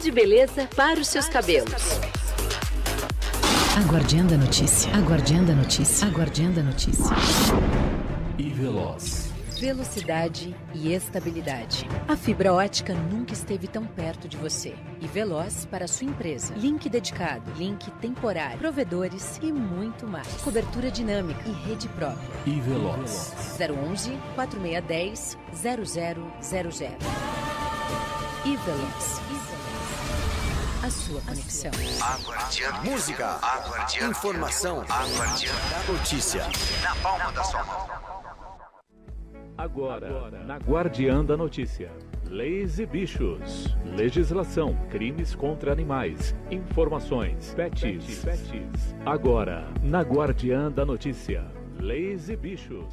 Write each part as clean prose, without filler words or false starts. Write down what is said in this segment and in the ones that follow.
de beleza para os seus cabelos. A Guardiã da Notícia. A Guardiã da Notícia. A Guardiã da Notícia. E Veloz. Velocidade e estabilidade. A fibra ótica nunca esteve tão perto de você. E Veloz para a sua empresa. Link dedicado, link temporário, provedores e muito mais. Cobertura dinâmica e rede própria. E Veloz. 011 4610 0000. E Veloz. A sua conexão. A Guardiã da Música. A Guardiã. Informação. A Guardiã da Notícia. Na palma da sua mão. Agora, na Guardiã da Notícia. Leis e bichos. Legislação. Crimes contra animais. Informações. Pets. Agora, na Guardiã da Notícia. Leis e bichos.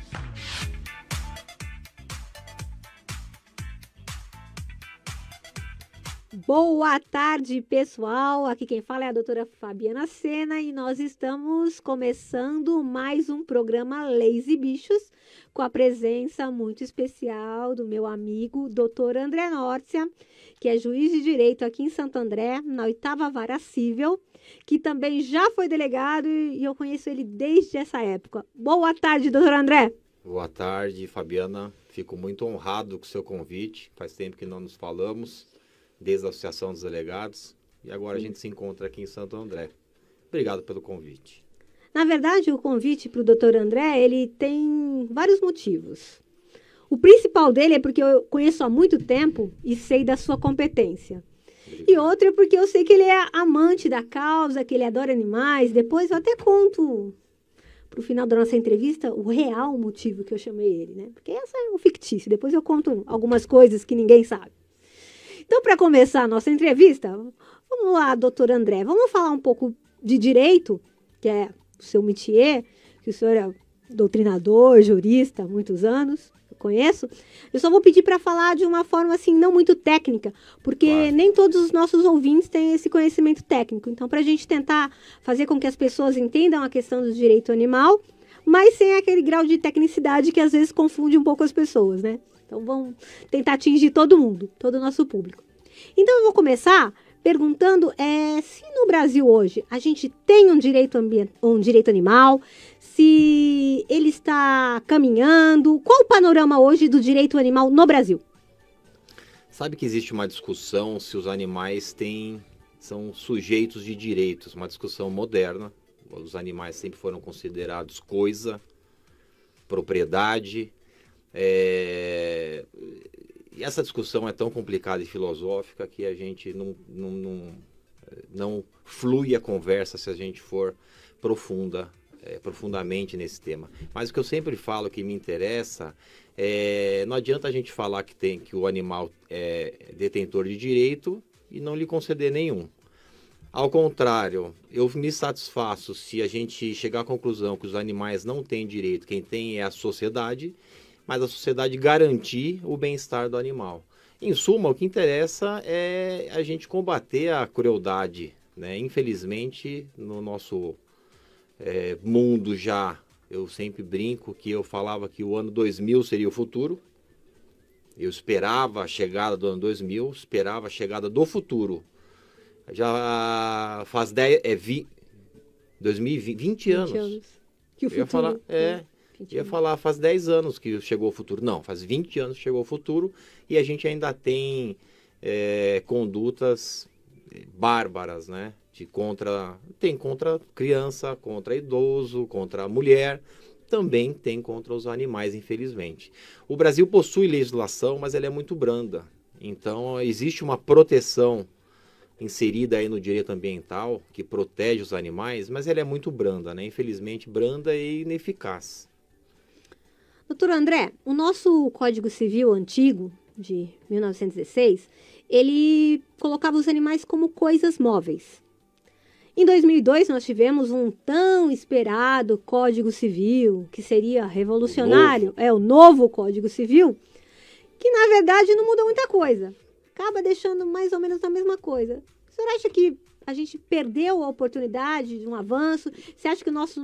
Boa tarde, pessoal. Aqui quem fala é a doutora Fabiana Sena e nós estamos começando mais um programa Leis e Bichos com a presença muito especial do meu amigo doutor André Nórcia, que é juiz de direito aqui em Santo André, na 8ª Vara Cível, que também já foi delegado e eu conheço ele desde essa época. Boa tarde, doutor André. Boa tarde, Fabiana. Fico muito honrado com o seu convite. Faz tempo que não nos falamos, desde a Associação dos Delegados, e agora a gente se encontra aqui em Santo André. Obrigado pelo convite. Na verdade, o convite para o doutor André, ele tem vários motivos. O principal dele é porque eu conheço há muito tempo e sei da sua competência. Obrigado. E outro é porque eu sei que ele é amante da causa, que ele adora animais. Depois eu até conto, para o final da nossa entrevista, o real motivo que eu chamei ele, né? Porque esse é o fictício. Depois eu conto algumas coisas que ninguém sabe. Então, para começar a nossa entrevista, vamos lá, doutor André, vamos falar um pouco de direito, que é o seu métier, que o senhor é doutrinador, jurista há muitos anos, eu conheço. Eu só vou pedir para falar de uma forma, assim, não muito técnica, porque claro, nem todos os nossos ouvintes têm esse conhecimento técnico. Então, para a gente tentar fazer com que as pessoas entendam a questão do direito animal, mas sem aquele grau de tecnicidade que às vezes confunde um pouco as pessoas, né? Então, vamos tentar atingir todo mundo, todo o nosso público. Então, eu vou começar perguntando se no Brasil hoje a gente tem um direito animal, se ele está caminhando. Qual o panorama hoje do direito animal no Brasil? Sabe que existe uma discussão se os animais são sujeitos de direitos, uma discussão moderna. Os animais sempre foram considerados coisa, propriedade. E essa discussão é tão complicada e filosófica que a gente não flui a conversa se a gente for profundamente nesse tema. Mas o que eu sempre falo que me interessa não adianta a gente falar que o animal é detentor de direito e não lhe conceder nenhum. Ao contrário, eu me satisfaço se a gente chegar à conclusão que os animais não têm direito, quem tem é a sociedade, mas a sociedade garantir o bem-estar do animal. Em suma, o que interessa é a gente combater a crueldade, né? Infelizmente, no nosso mundo eu sempre brinco que eu falava que o ano 2000 seria o futuro. Eu esperava a chegada do ano 2000, esperava a chegada do futuro. Já faz 20 anos. Que o futuro... Eu ia falar, ia falar, faz 10 anos que chegou o futuro. Não, faz 20 anos que chegou o futuro e a gente ainda tem condutas bárbaras, né? Contra criança, contra idoso, contra a mulher, também tem contra os animais, infelizmente. O Brasil possui legislação, mas ela é muito branda. Então, existe uma proteção inserida aí no direito ambiental que protege os animais, mas ela é muito branda, né? Infelizmente, branda e ineficaz. Doutor André, o nosso Código Civil antigo, de 1916, ele colocava os animais como coisas móveis. Em 2002, nós tivemos um tão esperado Código Civil, que seria revolucionário, o novo Código Civil, que na verdade não mudou muita coisa. Acaba deixando mais ou menos a mesma coisa. O senhor acha que a gente perdeu a oportunidade de um avanço? Você acha que o nosso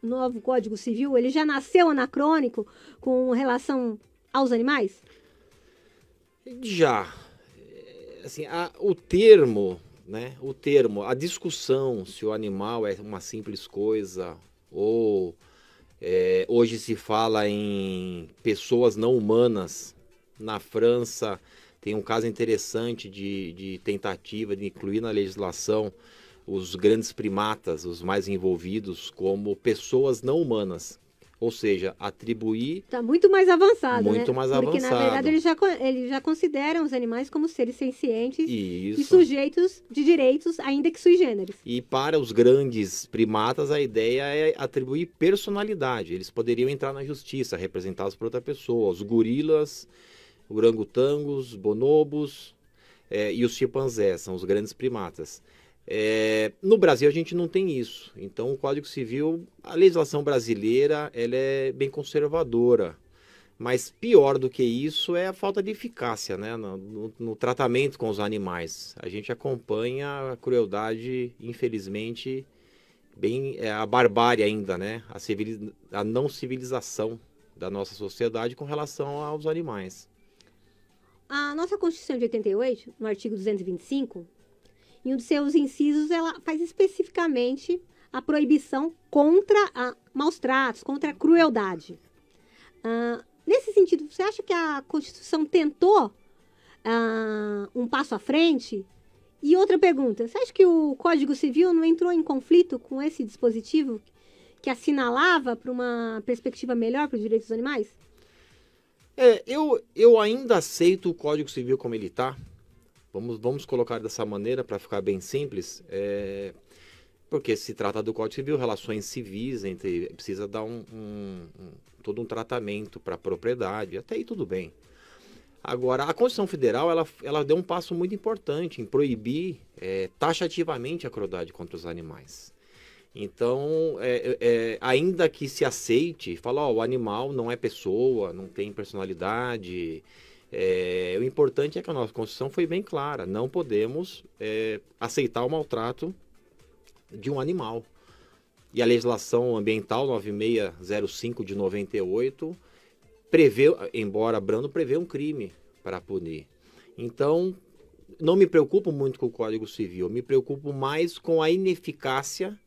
novo Código Civil ele já nasceu anacrônico com relação aos animais? Já. assim, o termo, né? O termo, a discussão se o animal é uma simples coisa ou hoje se fala em pessoas não humanas. Na França tem um caso interessante de tentativa de incluir na legislação os grandes primatas, os mais envolvidos, como pessoas não humanas. Ou seja, atribuir... Está muito mais avançado, muito né? mais Porque, avançado. na verdade, eles já consideram os animais como seres sencientes Isso. e sujeitos de direitos, ainda que sui generis. E para os grandes primatas, a ideia é atribuir personalidade. Eles poderiam entrar na justiça, representados por outra pessoa. Os gorilas, orangotangos, bonobos e os chimpanzés, são os grandes primatas. No Brasil a gente não tem isso. Então o Código Civil, a legislação brasileira, ela é bem conservadora. Mas pior do que isso é a falta de eficácia, né, no tratamento com os animais. A gente acompanha a crueldade, infelizmente, a barbárie ainda, né, a não civilização da nossa sociedade com relação aos animais. A nossa Constituição de 88, no artigo 225, em um dos seus incisos, ela faz especificamente a proibição contra maus tratos, contra a crueldade. Nesse sentido, você acha que a Constituição tentou um passo à frente? E outra pergunta, você acha que o Código Civil não entrou em conflito com esse dispositivo que assinalava para uma perspectiva melhor para os direitos dos animais? Eu ainda aceito o Código Civil como ele está. Vamos colocar dessa maneira para ficar bem simples, porque se trata do Código Civil, relações civis, precisa dar todo um tratamento para a propriedade, até aí tudo bem. Agora, a Constituição Federal, ela deu um passo muito importante em proibir taxativamente a crueldade contra os animais. Então, ainda que se aceite, fala, o animal não é pessoa, não tem personalidade... o importante é que a nossa Constituição foi bem clara. Não podemos aceitar o maltrato de um animal. E a legislação ambiental 9605 de 98 prevê, embora brando, prevê um crime para punir. Então, não me preocupo muito com o Código Civil, me preocupo mais com a ineficácia,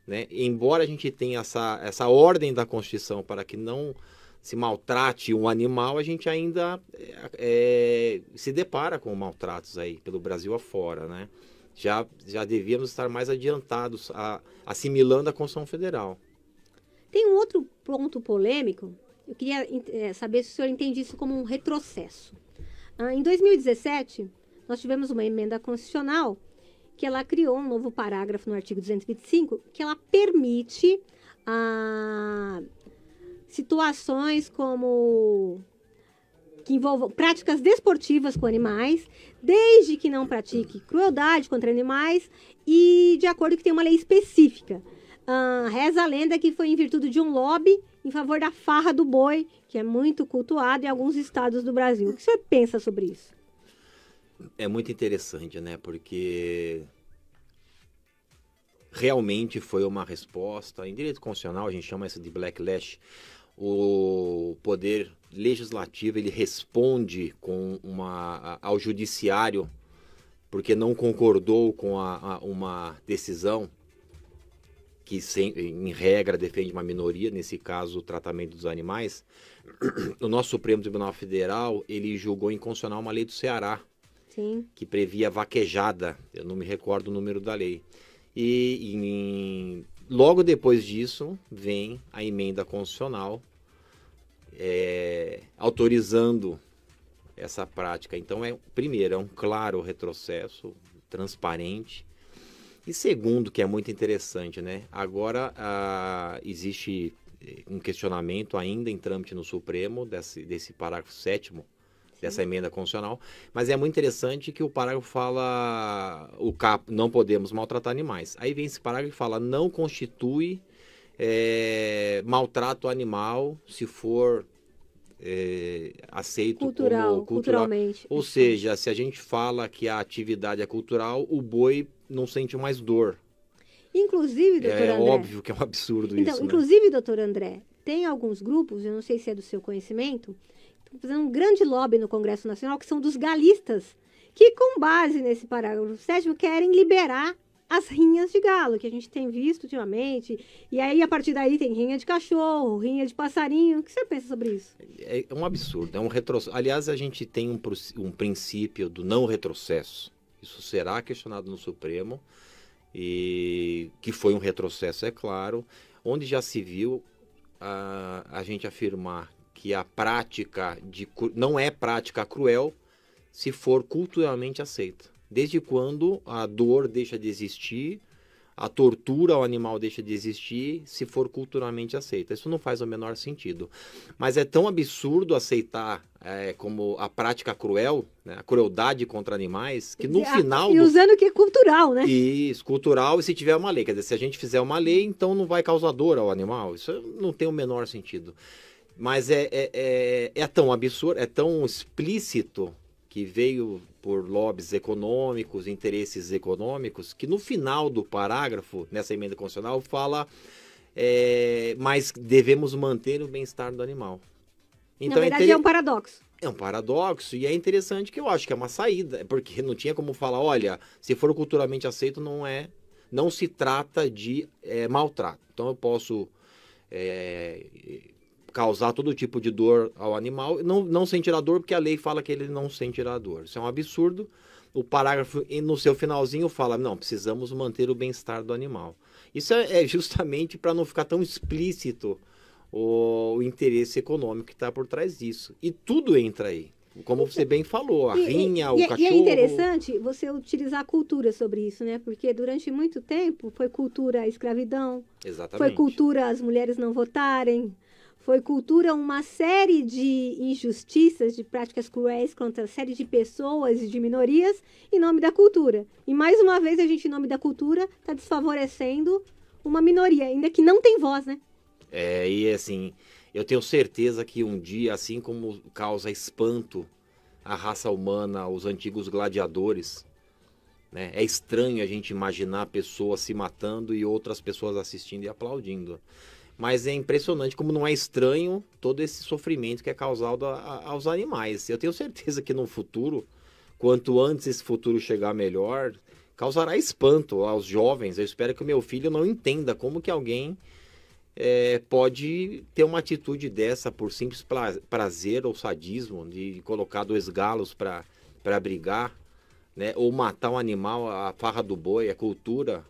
né? Embora a gente tenha essa ordem da Constituição para que não se maltrate um animal, a gente ainda se depara com maltratos aí pelo Brasil afora, né? Já devíamos estar mais adiantados, assimilando a Constituição Federal. Tem um outro ponto polêmico, eu queria saber se o senhor entende isso como um retrocesso. Em 2017, nós tivemos uma emenda constitucional que ela criou um novo parágrafo no artigo 225, que ela permite situações como que envolvam práticas desportivas com animais, desde que não pratique crueldade contra animais e de acordo que tem uma lei específica. Reza a lenda que foi em virtude de um lobby em favor da farra do boi, que é muito cultuado em alguns estados do Brasil. O que o senhor pensa sobre isso? É muito interessante, né? Porque realmente foi uma resposta. Em direito constitucional, a gente chama isso de backlash. O poder legislativo, ele responde ao judiciário porque não concordou com uma decisão que, em regra, defende uma minoria, nesse caso, o tratamento dos animais. O nosso Supremo Tribunal Federal, ele julgou inconstitucional uma lei do Ceará, Sim. que previa vaquejada, eu não me recordo o número da lei. E logo depois disso, vem a emenda constitucional autorizando essa prática. Então, primeiro, é um claro retrocesso, transparente. E segundo, que é muito interessante, né? Agora existe um questionamento ainda em trâmite no Supremo desse parágrafo 7º, dessa emenda constitucional, mas é muito interessante que o parágrafo fala, não podemos maltratar animais. Aí vem esse parágrafo e fala, não constitui maltrato animal se for aceito como culturalmente. Ou seja, se a gente fala que a atividade é cultural, o boi não sente mais dor. Inclusive, doutor André... É óbvio que é um absurdo isso, né? Inclusive, doutor André, tem alguns grupos, eu não sei se é do seu conhecimento, estão fazendo um grande lobby no Congresso Nacional, que são dos galistas, que com base nesse parágrafo 7º querem liberar as rinhas de galo, que a gente tem visto ultimamente, e aí a partir daí tem rinha de cachorro, rinha de passarinho. O que você pensa sobre isso? É um absurdo, é um retrocesso. Aliás, a gente tem um princípio do não retrocesso. Isso será questionado no Supremo, e que foi um retrocesso, é claro, onde já se viu a gente afirmar que a prática não é prática cruel se for culturalmente aceita. Desde quando a dor deixa de existir, a tortura ao animal deixa de existir, se for culturalmente aceita. Isso não faz o menor sentido. Mas é tão absurdo aceitar como a prática cruel, né, a crueldade contra animais, que no final... E usando que é cultural, né? Isso, cultural, e se tiver uma lei. Quer dizer, se a gente fizer uma lei, então não vai causar dor ao animal. Isso não tem o menor sentido. Mas é tão absurdo, é tão explícito, que veio por lobbies econômicos, interesses econômicos, que no final do parágrafo, nessa emenda constitucional, fala mas devemos manter o bem-estar do animal. Então, na verdade, é um paradoxo. É um paradoxo, e é interessante, que eu acho que é uma saída, porque não tinha como falar, olha, se for culturalmente aceito, não se trata de maltrato. Então eu posso causar todo tipo de dor ao animal, não sentir a dor, porque a lei fala que ele não sentirá dor. Isso é um absurdo. O parágrafo, no seu finalzinho, fala, não, precisamos manter o bem-estar do animal. Isso é justamente para não ficar tão explícito o interesse econômico que está por trás disso. E tudo entra aí. Como você bem falou, a rinha, o cachorro... E é interessante você utilizar a cultura sobre isso, né? Porque durante muito tempo foi cultura a escravidão, Exatamente. Foi cultura as mulheres não votarem, foi cultura uma série de injustiças, de práticas cruéis contra uma série de pessoas e de minorias em nome da cultura. E mais uma vez a gente, em nome da cultura, está desfavorecendo uma minoria, ainda que não tem voz, né? E assim, eu tenho certeza que um dia, assim como causa espanto a raça humana, os antigos gladiadores, né? É estranho a gente imaginar pessoas se matando e outras pessoas assistindo e aplaudindo. Mas é impressionante como não é estranho todo esse sofrimento que é causado aos animais. Eu tenho certeza que no futuro, quanto antes esse futuro chegar melhor, causará espanto aos jovens. Eu espero que o meu filho não entenda como que alguém pode ter uma atitude dessa por simples prazer ou sadismo, de colocar 2 galos para brigar, né? Ou matar um animal, a farra do boi, a cultura,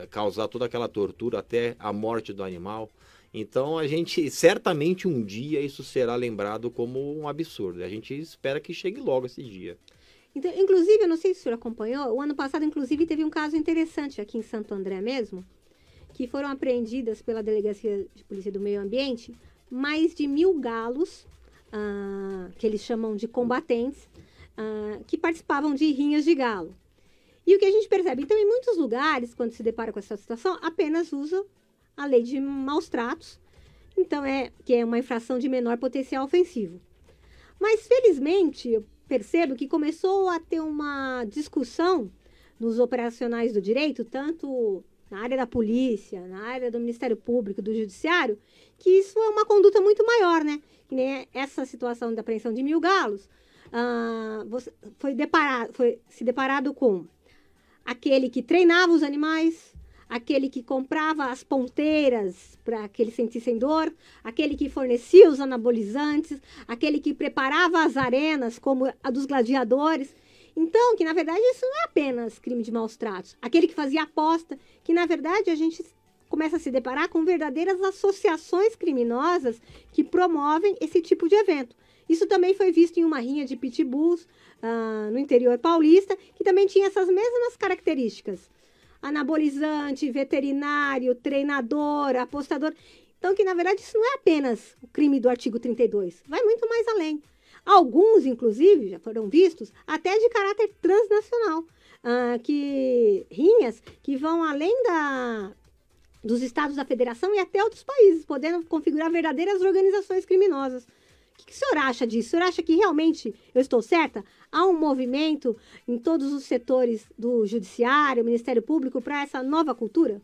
causar toda aquela tortura até a morte do animal. Então, a gente, certamente um dia isso será lembrado como um absurdo. A gente espera que chegue logo esse dia. Então, inclusive, eu não sei se o senhor acompanhou, o ano passado, inclusive, teve um caso interessante aqui em Santo André mesmo, que foram apreendidas pela Delegacia de Polícia do Meio Ambiente mais de 1.000 galos, que eles chamam de combatentes, que participavam de rinhas de galo. E o que a gente percebe? Então, em muitos lugares, quando se depara com essa situação, apenas usa a lei de maus tratos, então que é uma infração de menor potencial ofensivo. Mas, felizmente, eu percebo que começou a ter uma discussão nos operacionais do direito, tanto na área da polícia, na área do Ministério Público, do Judiciário, que isso é uma conduta muito maior, né? Que nem essa situação da apreensão de 1.000 galos, foi se deparado com aquele que treinava os animais, aquele que comprava as ponteiras para que eles sentissem dor, aquele que fornecia os anabolizantes, aquele que preparava as arenas, como a dos gladiadores. Então, que na verdade isso não é apenas crime de maus tratos. Aquele que fazia aposta, que na verdade a gente começa a se deparar com verdadeiras associações criminosas que promovem esse tipo de evento. Isso também foi visto em uma rinha de pitbulls no interior paulista, que também tinha essas mesmas características. Anabolizante, veterinário, treinador, apostador. Então, que na verdade isso não é apenas o crime do artigo 32, vai muito mais além. Alguns, inclusive, já foram vistos até de caráter transnacional, rinhas que vão além dos estados da federação e até outros países, podendo configurar verdadeiras organizações criminosas. O que o senhor acha disso? O senhor acha que realmente eu estou certa? Há um movimento em todos os setores do Judiciário, Ministério Público, para essa nova cultura?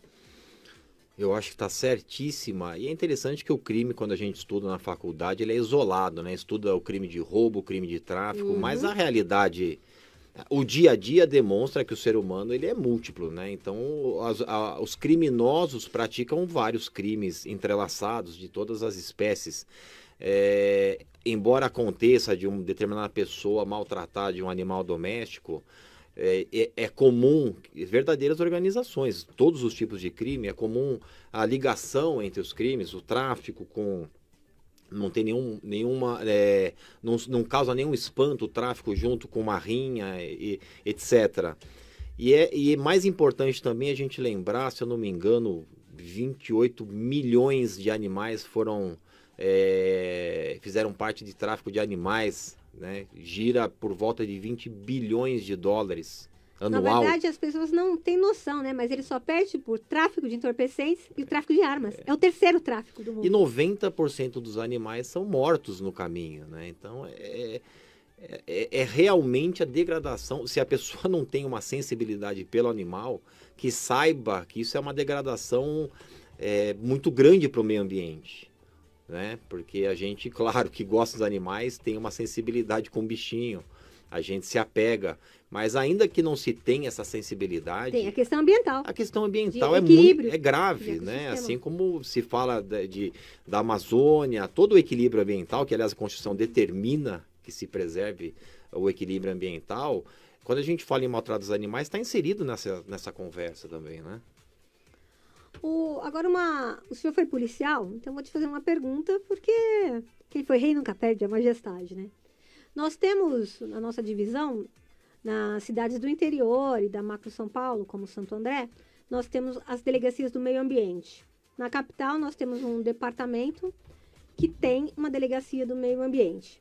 Eu acho que está certíssima. E é interessante que o crime, quando a gente estuda na faculdade, ele é isolado, né? Estuda o crime de roubo, o crime de tráfico, mas a realidade O dia a dia demonstra que o ser humano ele é múltiplo, né? Então, os criminosos praticam vários crimes entrelaçados de todas as espécies. Embora aconteça de uma determinada pessoa maltratar de um animal doméstico, é comum, verdadeiras organizações, todos os tipos de crime, é comum a ligação entre os crimes, o tráfico com... Não tem não causa nenhum espanto o tráfico junto com uma rinha, etc. E mais importante também a gente lembrar, se eu não me engano, 28 milhões de animais fizeram parte de tráfico de animais, né? Gira por volta de 20 bilhões de dólares anual. Na verdade, as pessoas não têm noção, né? Mas ele só perde por tráfico de entorpecentes e o tráfico de armas. É o terceiro tráfico do mundo. E 90% dos animais são mortos no caminho, né? Então, é realmente a degradação. Se a pessoa não tem uma sensibilidade pelo animal, que saiba que isso é uma degradação muito grande para o meio ambiente, né? Porque a gente, claro, que gosta dos animais, tem uma sensibilidade com o bichinho. A gente se apega, mas ainda que não se tenha essa sensibilidade... Tem a questão ambiental. A questão ambiental é grave, né? Assim como se fala da Amazônia, todo o equilíbrio ambiental, que aliás a Constituição determina que se preserve o equilíbrio ambiental, quando a gente fala em maltrato dos animais, está inserido nessa conversa também, né? Agora, o senhor foi policial, então eu vou te fazer uma pergunta, porque quem foi rei nunca perde a majestade, né? Nós temos, na nossa divisão, nas cidades do interior e da Macro São Paulo, como Santo André, nós temos as delegacias do meio ambiente. Na capital, nós temos um departamento que tem uma delegacia do meio ambiente.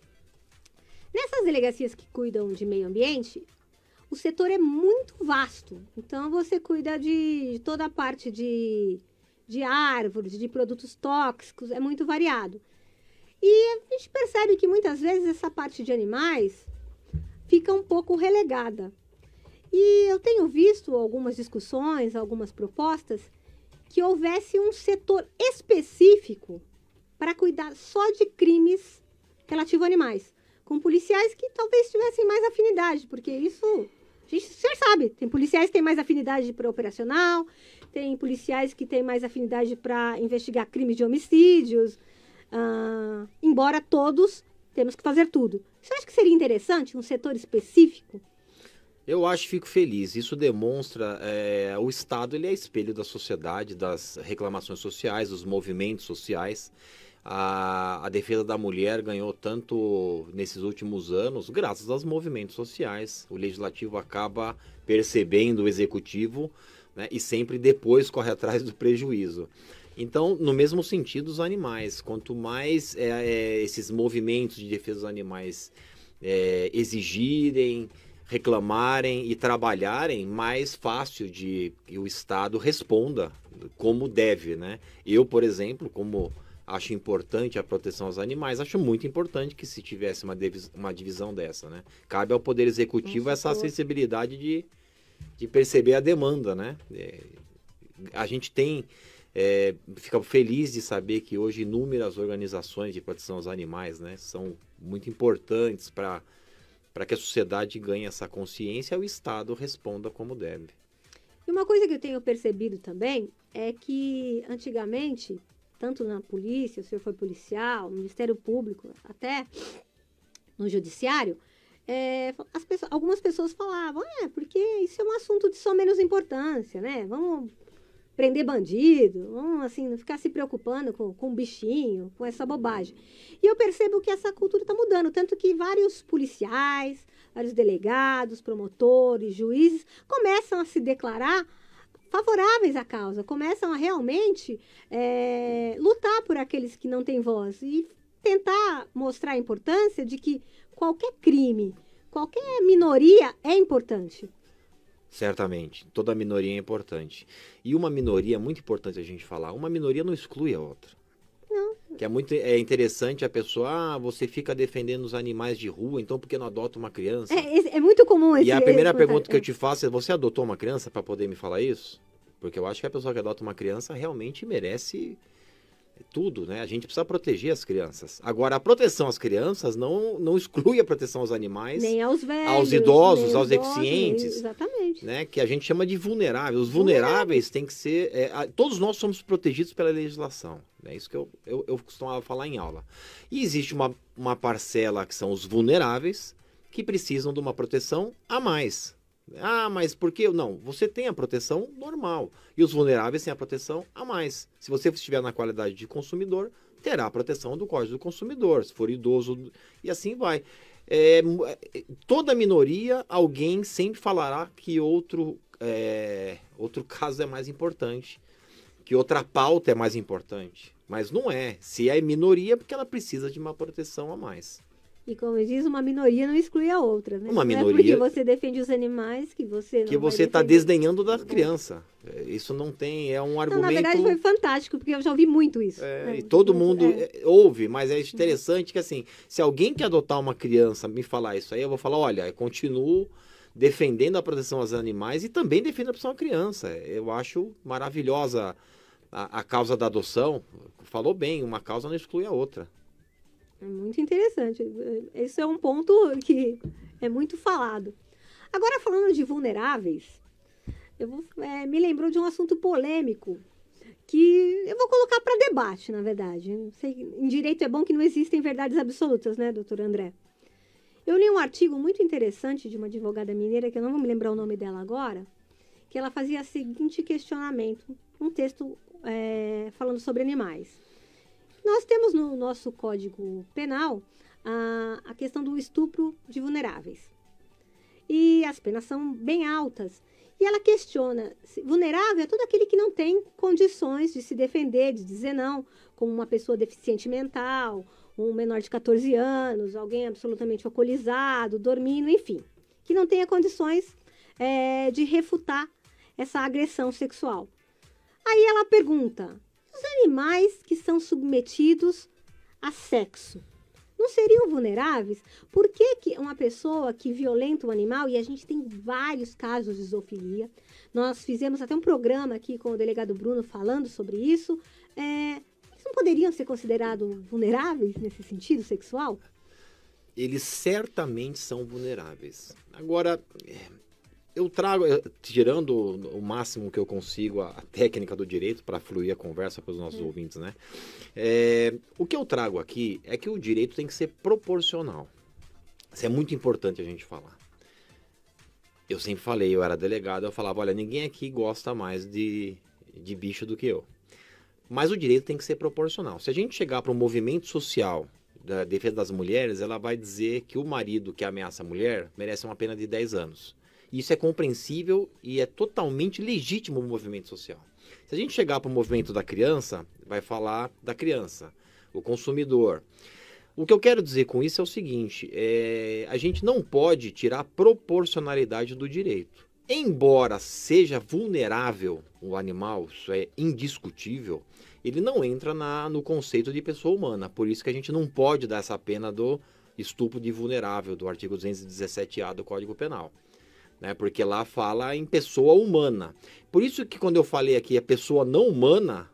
Nessas delegacias que cuidam de meio ambiente, o setor é muito vasto. Então, você cuida de toda a parte de árvores, de produtos tóxicos, é muito variado. E a gente percebe que muitas vezes essa parte de animais fica um pouco relegada. E eu tenho visto algumas discussões, algumas propostas, que houvesse um setor específico para cuidar só de crimes relativos a animais, com policiais que talvez tivessem mais afinidade, porque isso, o senhor sabe, tem policiais que têm mais afinidade para operacional, tem policiais que têm mais afinidade para investigar crimes de homicídios, embora todos temos que fazer tudo. Você acha que seria interessante um setor específico? Eu acho, fico feliz. Isso demonstra o Estado, ele é espelho da sociedade, das reclamações sociais, dos movimentos sociais. A defesa da mulher ganhou tanto nesses últimos anos, graças aos movimentos sociais. O legislativo acaba percebendo o executivo, né, e sempre depois corre atrás do prejuízo. Então, no mesmo sentido, os animais. Quanto mais esses movimentos de defesa dos animais exigirem, reclamarem e trabalharem, mais fácil de que o Estado responda como deve, né? Eu, por exemplo, como acho importante a proteção aos animais, acho muito importante que se tivesse uma divisão dessa, né? Cabe ao Poder Executivo essa sensibilidade de perceber a demanda, né? A gente tem... fica feliz de saber que hoje inúmeras organizações de proteção aos animais, né, são muito importantes para que a sociedade ganhe essa consciência e o Estado responda como deve. E uma coisa que eu tenho percebido também é que antigamente, tanto na polícia, o senhor foi policial, no Ministério Público, até no Judiciário, algumas pessoas falavam, porque isso é um assunto de só menos importância, né? Vamos prender bandido, vamos assim, não ficar se preocupando com um bichinho, com essa bobagem. E eu percebo que essa cultura está mudando, tanto que vários policiais, vários delegados, promotores, juízes, começam a se declarar favoráveis à causa, começam a realmente lutar por aqueles que não têm voz e tentar mostrar a importância de que qualquer crime, qualquer minoria é importante. Certamente, toda minoria é importante. E uma minoria, é muito importante a gente falar, uma minoria não exclui a outra. Não. Que é interessante a pessoa, você fica defendendo os animais de rua, então por que não adota uma criança? É muito comum esse... E a primeira pergunta que eu te faço é, você adotou uma criança para poder me falar isso? Porque eu acho que a pessoa que adota uma criança realmente merece tudo, né? A gente precisa proteger as crianças. Agora, a proteção às crianças não exclui a proteção aos animais, nem aos velhos, aos idosos, nem aos deficientes. Exatamente. Né? Que a gente chama de vulneráveis. Os vulneráveis têm que ser... todos nós somos protegidos pela legislação. É isso que eu costumava falar em aula. E existe uma parcela que são os vulneráveis, que precisam de uma proteção a mais. Ah, mas por que? Não, você tem a proteção normal. E os vulneráveis têm a proteção a mais. Se você estiver na qualidade de consumidor, terá a proteção do Código do Consumidor. Se for idoso, e assim vai. Toda minoria, alguém sempre falará que outro caso é mais importante, que outra pauta é mais importante. Mas não é. Se é minoria, porque ela precisa de uma proteção a mais. E como diz, uma minoria não exclui a outra, né? Uma minoria... Não é porque você defende os animais que você não que você está desdenhando da criança. Isso não tem... É um argumento... Não, na verdade foi fantástico, porque eu já ouvi muito isso. Né? E todo mundo ouve, mas é interessante que, assim, se alguém quer adotar uma criança, me falar isso aí, eu vou falar, olha, eu continuo defendendo a proteção aos animais e também defendo a proteção à criança. Eu acho maravilhosa a causa da adoção. Falou bem, uma causa não exclui a outra. É muito interessante. Esse é um ponto que é muito falado. Agora, falando de vulneráveis, me lembrou de um assunto polêmico que eu vou colocar para debate, na verdade. Não sei, em direito é bom que não existem verdades absolutas, né, doutor André? Eu li um artigo muito interessante de uma advogada mineira, que eu não vou me lembrar o nome dela agora, que ela fazia o seguinte questionamento, um texto falando sobre animais. Nós temos no nosso Código Penal a questão do estupro de vulneráveis. E as penas são bem altas. E ela questiona, vulnerável é todo aquele que não tem condições de se defender, de dizer não, como uma pessoa deficiente mental, um menor de 14 anos, alguém absolutamente alcoolizado, dormindo, enfim, que não tenha condições de refutar essa agressão sexual. Aí ela pergunta... Os animais que são submetidos a sexo não seriam vulneráveis? Por que uma pessoa que violenta um animal, e a gente tem vários casos de zoofilia, nós fizemos até um programa aqui com o delegado Bruno falando sobre isso, eles não poderiam ser considerados vulneráveis nesse sentido sexual? Eles certamente são vulneráveis. Agora... Eu trago, tirando o máximo que eu consigo, a técnica do direito para fluir a conversa para os nossos ouvintes, né? O que eu trago aqui é que o direito tem que ser proporcional. Isso é muito importante a gente falar. Eu sempre falei, eu era delegado, eu falava, olha, ninguém aqui gosta mais de bicho do que eu. Mas o direito tem que ser proporcional. Se a gente chegar para um movimento social da defesa das mulheres, ela vai dizer que o marido que ameaça a mulher merece uma pena de 10 anos. Isso é compreensível e é totalmente legítimo o movimento social. Se a gente chegar para o movimento da criança, vai falar da criança, o consumidor. O que eu quero dizer com isso é o seguinte, a gente não pode tirar a proporcionalidade do direito. Embora seja vulnerável o animal, isso é indiscutível, ele não entra no conceito de pessoa humana. Por isso que a gente não pode dar essa pena do estupro de vulnerável, do artigo 217-A do Código Penal. Né, porque lá fala em pessoa humana. Por isso que quando eu falei aqui a pessoa não humana,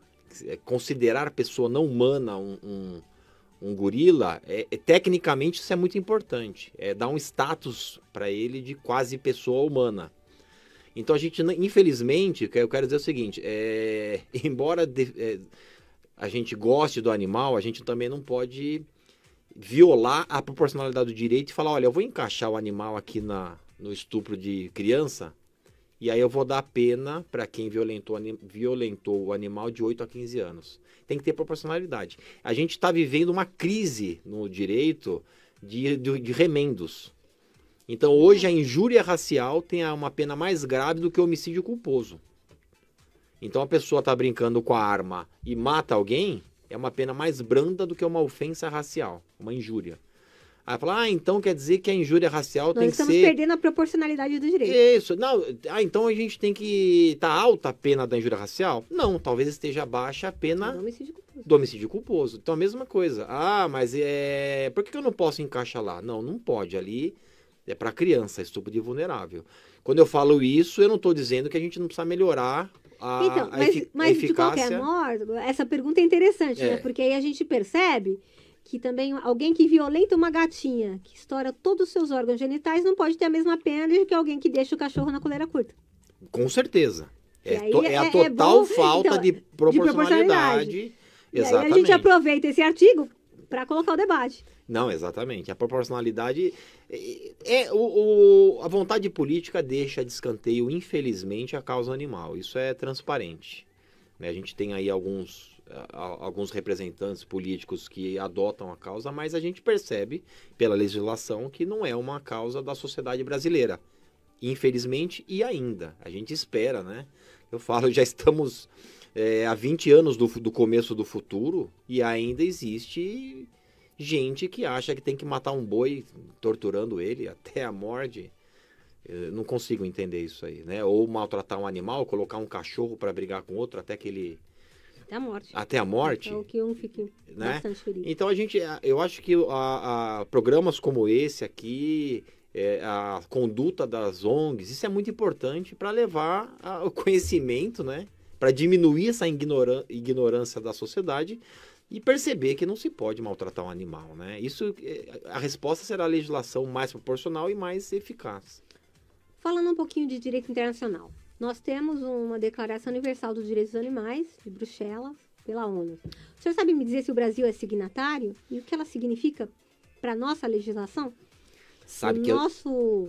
considerar pessoa não humana um gorila, tecnicamente isso é muito importante. Dar um status para ele de quase pessoa humana. Então a gente, infelizmente, eu quero dizer o seguinte, embora a gente goste do animal, a gente também não pode violar a proporcionalidade do direito e falar, olha, eu vou encaixar o animal aqui no estupro de criança, e aí eu vou dar pena para quem violentou o animal de 8 a 15 anos. Tem que ter proporcionalidade. A gente está vivendo uma crise no direito de remendos. Então, hoje, a injúria racial tem uma pena mais grave do que o homicídio culposo. Então, a pessoa está brincando com a arma e mata alguém, é uma pena mais branda do que uma ofensa racial, uma injúria. Aí fala, então quer dizer que a injúria racial tem que ser... Nós estamos perdendo a proporcionalidade do direito. Isso. Não, então a gente tem que... Tá alta a pena da injúria racial? Não, talvez esteja baixa a pena do homicídio culposo. Então a mesma coisa. Mas por que eu não posso encaixar lá? Não pode. Ali é para criança, estupro de vulnerável. Quando eu falo isso, eu não estou dizendo que a gente não precisa melhorar Então, mas de qualquer modo, essa pergunta é interessante, né? Porque aí a gente percebe que também alguém que violenta uma gatinha, que estoura todos os seus órgãos genitais, não pode ter a mesma pena do que alguém que deixa o cachorro na coleira curta. Com certeza. E aí A total falta então, de proporcionalidade. E aí Exatamente. a gente aproveita esse artigo para colocar o debate. Não, exatamente. A proporcionalidade... a vontade política deixa de escanteio, infelizmente, a causa animal. Isso é transparente. Né? A gente tem aí alguns representantes políticos que adotam a causa, mas a gente percebe, pela legislação, que não é uma causa da sociedade brasileira. Infelizmente, e ainda. A gente espera, né? Eu falo, já estamos há 20 anos do começo do futuro e ainda existe gente que acha que tem que matar um boi torturando ele até a morte. Eu não consigo entender isso aí, né? Ou maltratar um animal, colocar um cachorro para brigar com outro até que ele... Até a morte. Até a morte. Então, que um fique bastante ferido. Então, eu acho que programas como esse aqui, a conduta das ONGs, isso é muito importante para levar o conhecimento, né? Para diminuir essa ignorância da sociedade e perceber que não se pode maltratar um animal, né? A resposta será a legislação mais proporcional e mais eficaz. Falando um pouquinho de direito internacional. Nós temos uma Declaração Universal dos Direitos dos Animais, de Bruxelas, pela ONU. O senhor sabe me dizer se o Brasil é signatário e o que ela significa para a nossa legislação? Nosso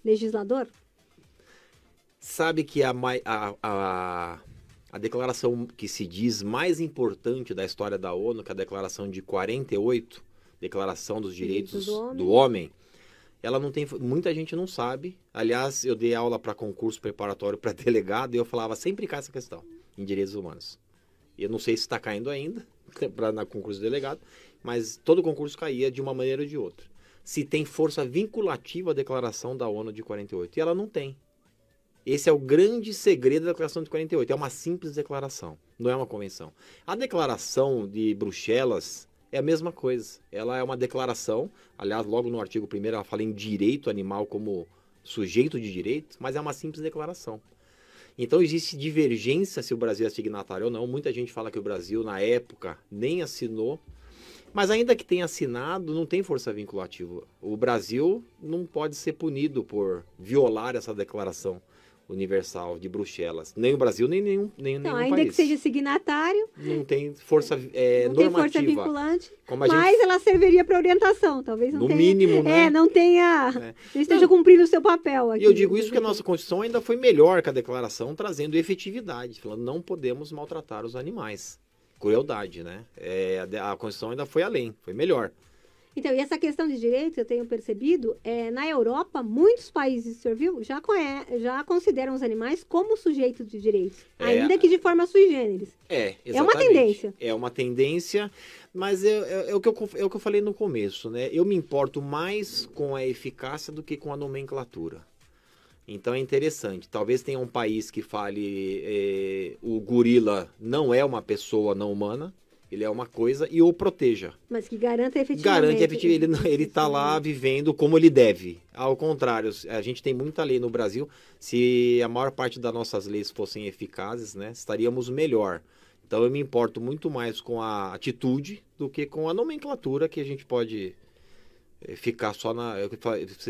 legislador? Sabe que a declaração que se diz mais importante da história da ONU, que é a Declaração de 48, Declaração dos Direitos do Homem, ela não tem, muita gente não sabe. Aliás, eu dei aula para concurso preparatório para delegado e eu falava sempre cai essa questão em direitos humanos. Eu não sei se está caindo ainda na concurso de delegado, mas todo concurso caía de uma maneira ou de outra. Se tem força vinculativa a declaração da ONU de 48, e ela não tem. Esse é o grande segredo da declaração de 48, é uma simples declaração, não é uma convenção. A declaração de Bruxelas é a mesma coisa, ela é uma declaração, aliás, logo no artigo 1º ela fala em direito animal como sujeito de direito, mas é uma simples declaração. Então existe divergência se o Brasil é signatário ou não, muita gente fala que o Brasil na época nem assinou, mas ainda que tenha assinado, não tem força vinculativa. O Brasil não pode ser punido por violar essa declaração universal de Bruxelas. Nem o Brasil, nem nenhum país. Ainda que seja signatário... Não tem força não normativa. Tem força vinculante, mas ela serviria para orientação. Talvez não tenha... No mínimo, né? Não tenha... Não esteja cumprindo o seu papel aqui. E eu digo isso porque a nossa Constituição ainda foi melhor que a declaração, trazendo efetividade. Falando, não podemos maltratar os animais. Crueldade, né? A Constituição ainda foi além, foi melhor. Então, e essa questão de direitos, eu tenho percebido, na Europa, muitos países, o senhor viu, já consideram os animais como sujeitos de direitos, ainda que de forma sui generis. Exatamente. É uma tendência. É uma tendência, mas é o que eu falei no começo, né? Eu me importo mais com a eficácia do que com a nomenclatura. Então é interessante. Talvez tenha um país que fale o gorila não é uma pessoa não humana, ele é uma coisa e o proteja. Mas que garanta efetivamente. Garante efetivamente. Ele está lá vivendo como ele deve. Ao contrário, a gente tem muita lei no Brasil. Se a maior parte das nossas leis fossem eficazes, né, estaríamos melhor. Então eu me importo muito mais com a atitude do que com a nomenclatura, que a gente pode ficar só na...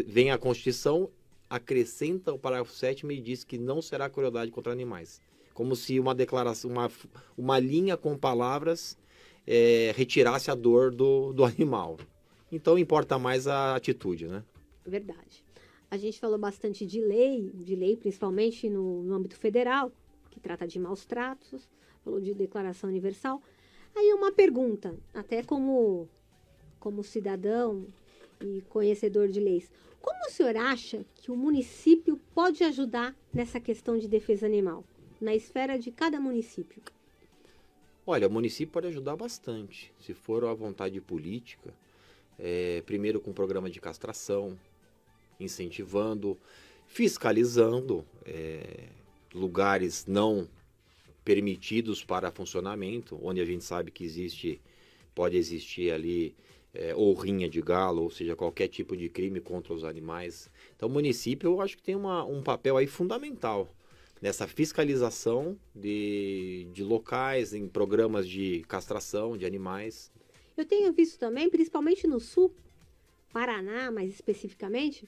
Vem a Constituição, acrescenta o parágrafo 7º e diz que não será crueldade contra animais. Como se uma declaração, uma linha com palavras retirasse a dor do animal. Então importa mais a atitude, né? Verdade. A gente falou bastante de lei principalmente no âmbito federal, que trata de maus tratos, falou de declaração universal. Aí uma pergunta, até como cidadão e conhecedor de leis. Como o senhor acha que o município pode ajudar nessa questão de defesa animal, na esfera de cada município? Olha, o município pode ajudar bastante, se for à vontade política, primeiro com programa de castração, incentivando, fiscalizando lugares não permitidos para funcionamento, onde a gente sabe que pode existir ali ou rinha de galo, ou seja, qualquer tipo de crime contra os animais. Então o município eu acho que tem um papel aí fundamental nessa fiscalização de locais, em programas de castração de animais. Eu tenho visto também, principalmente no sul, Paraná, mais especificamente,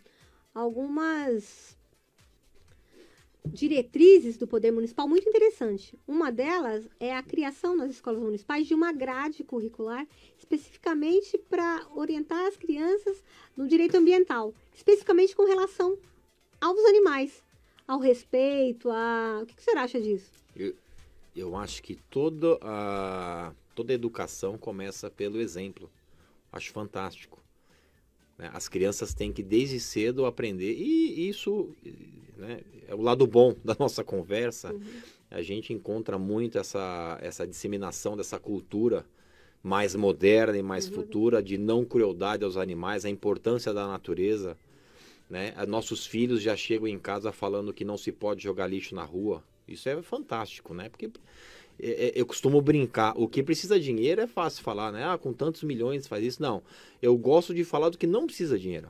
algumas diretrizes do Poder Municipal muito interessante. Uma delas é a criação nas escolas municipais de uma grade curricular especificamente para orientar as crianças no direito ambiental, especificamente com relação aos animais, ao respeito, O que você acha disso? Eu acho que toda educação começa pelo exemplo. Acho fantástico. As crianças têm que, desde cedo, aprender. E isso, né, é o lado bom da nossa conversa. Uhum. A gente encontra muito essa disseminação dessa cultura mais moderna e mais futura, de não crueldade aos animais, a importância da natureza. Né? Nossos filhos já chegam em casa falando que não se pode jogar lixo na rua. Isso é fantástico, né? Porque eu costumo brincar, o que precisa de dinheiro é fácil falar, né? Com tantos milhões faz isso. Não, eu gosto de falar do que não precisa de dinheiro.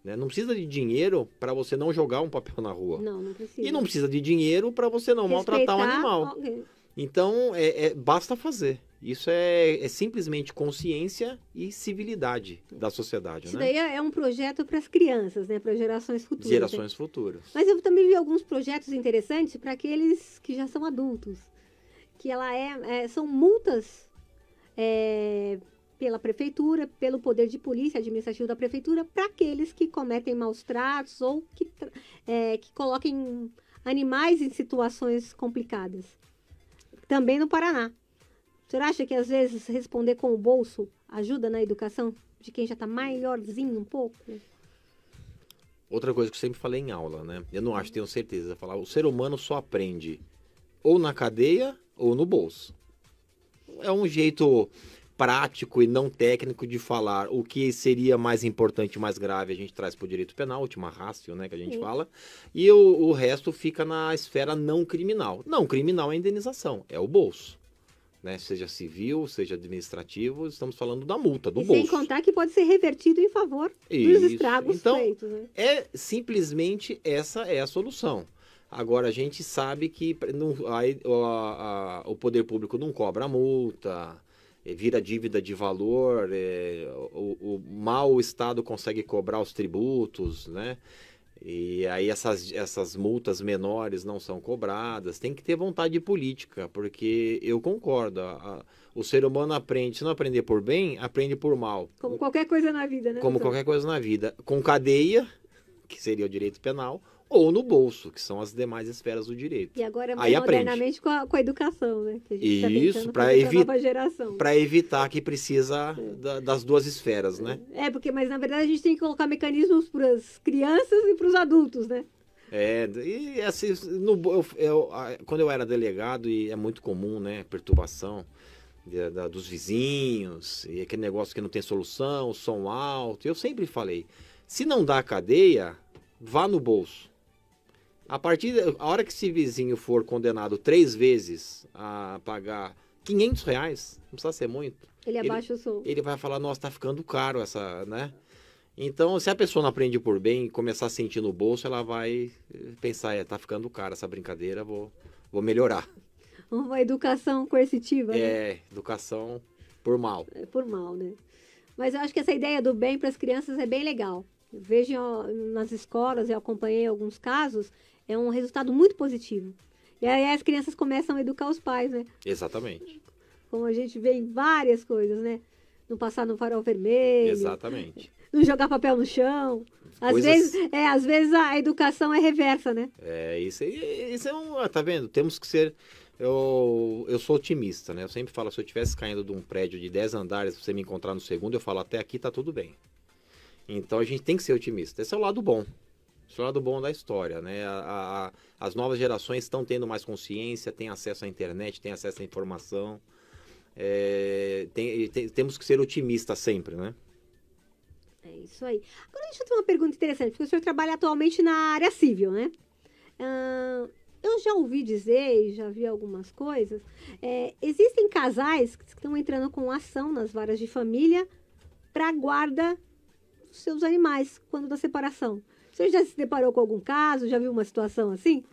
Né? Não precisa de dinheiro para você não jogar um papel na rua. Não precisa. E não precisa de dinheiro para você não maltratar um animal. Alguém. Então, basta fazer. Isso é simplesmente consciência e civilidade da sociedade. Isso né? daí é um projeto para as crianças, né? Para gerações futuras. Gerações futuras. Mas eu também vi alguns projetos interessantes para aqueles que já são adultos. Que são multas pela prefeitura, pelo poder de polícia administrativo da prefeitura, para aqueles que cometem maus tratos ou que coloquem animais em situações complicadas. Também no Paraná. Você acha que às vezes responder com o bolso ajuda na educação de quem já está maiorzinho um pouco? Outra coisa que eu sempre falei em aula, né? Eu não acho, tenho certeza. Falar, o ser humano só aprende ou na cadeia ou no bolso. É um jeito prático e não técnico de falar o que seria mais importante, mais grave, a gente traz para o direito penal, última ratio, né, que a gente fala, e o resto fica na esfera não criminal. Não criminal é indenização, é o bolso. Né? Seja civil, seja administrativo, estamos falando da multa, do bolso. Sem contar que pode ser revertido em favor dos estragos feitos. Né? Simplesmente essa é a solução. Agora, a gente sabe que o poder público não cobra a multa, vira dívida de valor, o mau Estado consegue cobrar os tributos, né? E aí essas multas menores não são cobradas. Tem que ter vontade política, porque eu concordo. O ser humano aprende, se não aprender por bem, aprende por mal. Como qualquer coisa na vida, né? Como qualquer coisa na vida. Com cadeia, que seria o direito penal, ou no bolso, que são as demais esferas do direito. E agora mais modernamente com a educação, né? Que a gente isso, para evitar que precisa das duas esferas, né? Mas na verdade a gente tem que colocar mecanismos para as crianças e para os adultos, né? Quando eu era delegado, e é muito comum, né? Perturbação dos vizinhos, e aquele negócio que não tem solução, som alto. Eu sempre falei, se não dá cadeia, vá no bolso. A hora que esse vizinho for condenado 3 vezes a pagar R$500, não precisa ser muito. Ele abaixa o som. Ele vai falar, nossa, tá ficando caro essa, né? Então, se a pessoa não aprende por bem e começar a sentir no bolso, ela vai pensar, tá ficando caro essa brincadeira, vou melhorar. Uma educação coercitiva, né? Educação por mal. Por mal, né? Mas eu acho que essa ideia do bem para as crianças é bem legal. Eu vejo nas escolas, eu acompanhei alguns casos, é um resultado muito positivo. E aí as crianças começam a educar os pais, né? Exatamente. Como a gente vê em várias coisas, né? Não passar no farol vermelho. Exatamente. Não jogar papel no chão. Às vezes a educação é reversa, né? Isso é tá vendo? Temos que ser... Eu sou otimista, né? Eu sempre falo, se eu estivesse caindo de um prédio de 10 andares, você me encontrar no segundo, eu falo, até aqui tá tudo bem. Então a gente tem que ser otimista. Esse é o lado bom. Esse é o lado bom da história, né? As novas gerações estão tendo mais consciência, têm acesso à internet, têm acesso à informação. Temos que ser otimistas sempre, né? É isso aí. Agora deixa eu ter uma pergunta interessante, porque o senhor trabalha atualmente na área civil, né? Eu já ouvi dizer, e já vi algumas coisas, existem casais que estão entrando com ação nas varas de família para a guarda dos seus animais, quando da separação. O senhor já se deparou com algum caso? Já viu uma situação assim?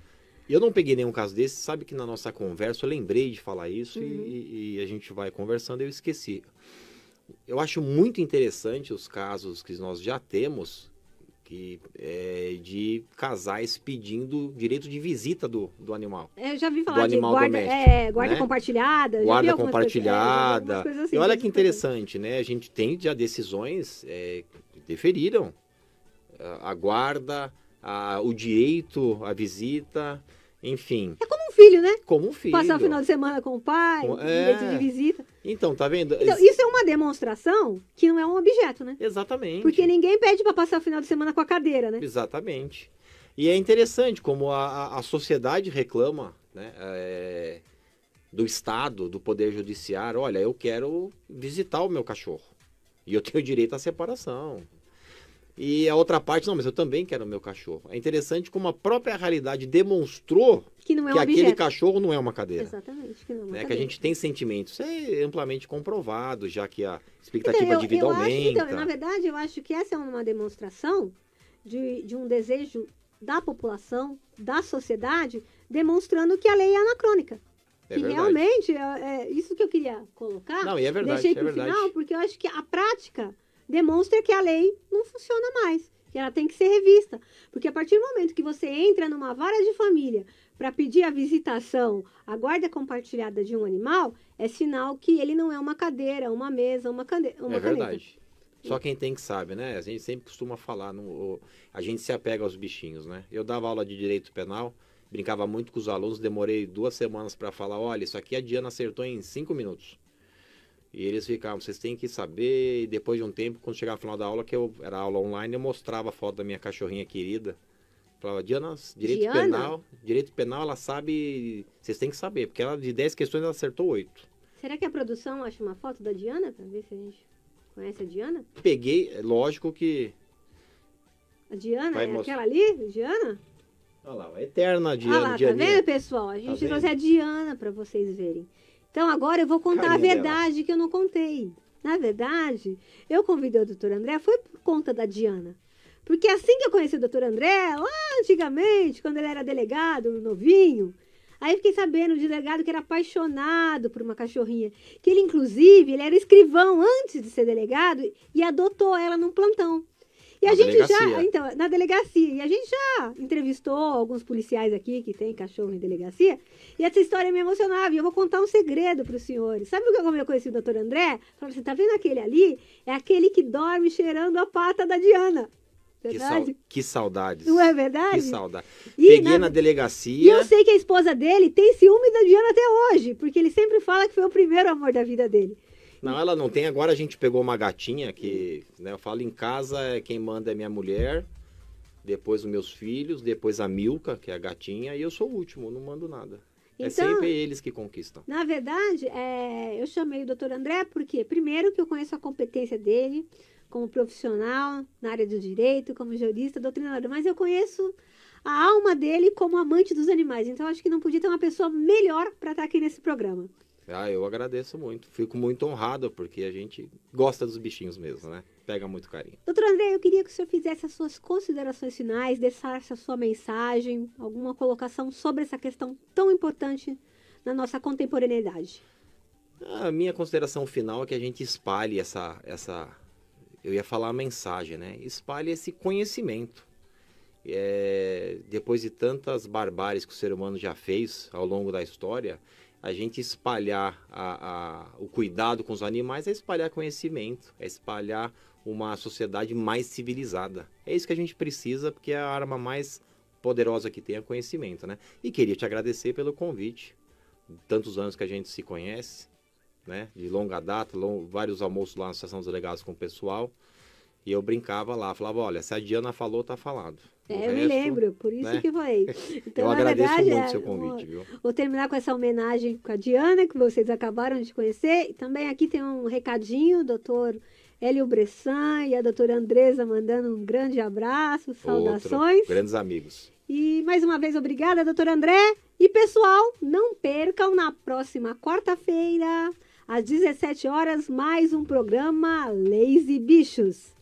Eu não peguei nenhum caso desse, sabe que na nossa conversa eu lembrei de falar isso e a gente vai conversando e eu esqueci. Eu acho muito interessante os casos que nós já temos de casais pedindo direito de visita do animal. Eu já vi Do falar de animal guarda, doméstico, guarda né? compartilhada. já vi Guarda algumas compartilhada. coisas, coisas assim, E olha coisas que interessante, né? A gente tem já decisões que deferiram a guarda, o direito, a visita, enfim. É como um filho, né? Como um filho. Passar o final de semana com o pai, direito de visita. Então, tá vendo? Então, isso é uma demonstração que não é um objeto, né? Exatamente. Porque ninguém pede para passar o final de semana com a cadeira, né? Exatamente. E é interessante como a sociedade reclama, né, do Estado, do Poder Judiciário. Olha, eu quero visitar o meu cachorro. E eu tenho direito à separação. E a outra parte, não, mas eu também quero o meu cachorro. É interessante como a própria realidade demonstrou que não é que um aquele objeto. cachorro não é uma cadeira. Exatamente, que não é uma Né? Que a cadeira. gente tem sentimentos. Isso é amplamente comprovado, já que a expectativa de vida eu acho, aumenta. então, na verdade, eu acho que essa é uma demonstração de um desejo da população, da sociedade, demonstrando que a lei é anacrônica. É que verdade. realmente, é isso que eu queria colocar. Não, e é verdade, Deixei é para o verdade. final, porque eu acho que a prática demonstra que a lei não funciona mais, que ela tem que ser revista. Porque a partir do momento que você entra numa vara de família para pedir a visitação, a guarda compartilhada de um animal, é sinal que ele não é uma cadeira, uma mesa, uma caneta. É verdade. Só quem tem que sabe, né? A gente sempre costuma falar, a gente se apega aos bichinhos, né? Eu dava aula de direito penal, brincava muito com os alunos, demorei 2 semanas para falar, olha, isso aqui a Diana acertou em 5 minutos. E eles ficavam, vocês têm que saber, e depois de um tempo, quando chegava no final da aula, que era aula online, eu mostrava a foto da minha cachorrinha querida. Falava, Diana, direito penal, ela sabe, vocês têm que saber, porque ela de 10 questões ela acertou 8. Será que a produção acha uma foto da Diana, para ver se a gente conhece a Diana? Peguei, lógico que... A Diana Vai é mostrar. aquela ali, Diana? Olha lá, a eterna Diana. Ah lá, tá Dianinha. vendo, pessoal? A gente vendo? trouxe a Diana para vocês verem. Então, agora eu vou contar a Carinha verdade que eu não contei. Na verdade, eu convidei o doutor André, foi por conta da Diana. Porque assim que eu conheci o doutor André, lá antigamente, quando ele era delegado, novinho, aí eu fiquei sabendo do delegado que era apaixonado por uma cachorrinha. Que ele, inclusive, ele era escrivão antes de ser delegado e adotou ela num plantão. E Na a gente delegacia. já, então, na delegacia, e a gente já entrevistou alguns policiais aqui que tem cachorro em delegacia, e essa história me emocionava, e eu vou contar um segredo para os senhores. Sabe como eu conheci o doutor André? Falei assim, tá vendo aquele ali? É aquele que dorme cheirando a pata da Diana. Verdade? Que saudades. Não é verdade? Que saudade. E Peguei na E delegacia. eu sei que a esposa dele tem ciúme da Diana até hoje, porque ele sempre fala que foi o primeiro amor da vida dele. Não, ela não tem. Agora a gente pegou uma gatinha que, né, eu falo em casa, quem manda é minha mulher, depois os meus filhos, depois a Milka, que é a gatinha, e eu sou o último, não mando nada. É Então, sempre eles que conquistam. Na verdade, eu chamei o doutor André porque, primeiro, que eu conheço a competência dele como profissional na área do direito, como jurista, doutrinador, mas eu conheço a alma dele como amante dos animais. Então, acho que não podia ter uma pessoa melhor para estar aqui nesse programa. Ah, eu agradeço muito. Fico muito honrado, porque a gente gosta dos bichinhos mesmo, né? Pega muito carinho. Doutor André, eu queria que o senhor fizesse as suas considerações finais, deixasse a sua mensagem, alguma colocação sobre essa questão tão importante na nossa contemporaneidade. A minha consideração final é que a gente espalhe eu ia falar a mensagem, né? Espalhe esse conhecimento. Depois de tantas barbáries que o ser humano já fez ao longo da história, a gente espalhar o cuidado com os animais é espalhar conhecimento, é espalhar uma sociedade mais civilizada. É isso que a gente precisa, porque a arma mais poderosa que tem é conhecimento, né? E queria te agradecer pelo convite. Tantos anos que a gente se conhece, né? De longa data, vários almoços lá na Estação dos Delegados com o pessoal. E eu brincava lá, falava, olha, se a Diana falou, tá falado. Eu me lembro, por isso né? que foi. Então, eu na agradeço verdade, muito o seu convite, viu? Vou terminar com essa homenagem com a Diana, que vocês acabaram de conhecer. E também aqui tem um recadinho, o doutor Hélio Bressan e a doutora Andresa mandando um grande abraço, saudações. Grandes amigos. E mais uma vez, obrigada, doutor André. E pessoal, não percam na próxima quarta-feira, às 17 horas, mais um programa Leis e Bichos.